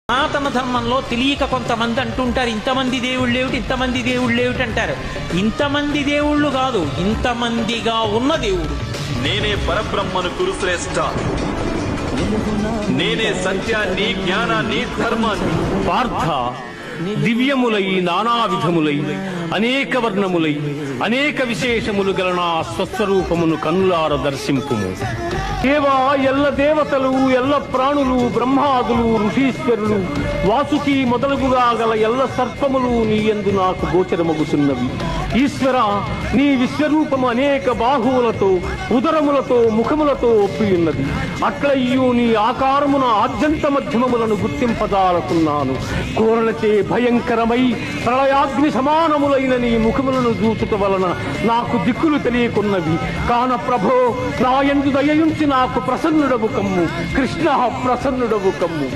సనాతన ధర్మంలో తెలియక కొంతమంది అంటుంటారు, ఇంతమంది దేవుళ్ళు ఏమిటి, ఇంతమంది దేవుళ్ళు ఏమిటి అంటారు. ఇంతమంది దేవుళ్ళు కాదు, ఇంతమందిగా ఉన్న దేవుడు. నేనే పరబ్రహ్మను కురుశ్రేష్ఠ, నేనే సత్యాన్ని, జ్ఞానాన్ని, ధర్మాన్ని. పార్థ, దివ్యములై నానా విధములై అనేక వర్ణములై అనేక విశేషములు గల నా స్వస్వరూపమును కన్నులార దర్శింపుము. దేవా, ఎల్ల దేవతలు, ఎల్ల ప్రాణులు, బ్రహ్మాదులు, ఋషీశ్వరులు, వాసుకి మొదలుగుగా గల ఎల్ల సర్పములు నీ యందు నాకు గోచరమగుతున్నవి. ఈశ్వర, నీ విశ్వరూపము అనేక బాహువులతో, ఉదరములతో, ముఖములతో ఒప్పియున్నది. అట్లయ్యూ నీ ఆకారమున ఆద్యంత మధ్యమములను గుర్తింపదాలకున్నాను. కోరణచే భయంకరమై ప్రళయాగ్ని సమానములైన నీ ముఖములను చూచుట వలన నాకు దిక్కులు తెలియకున్నవి. కాన ప్రభో, నా యందు దయయుంచి నాకు ప్రసన్నుడవు కమ్ము. కృష్ణ, ప్రసన్నుడవు కమ్ము.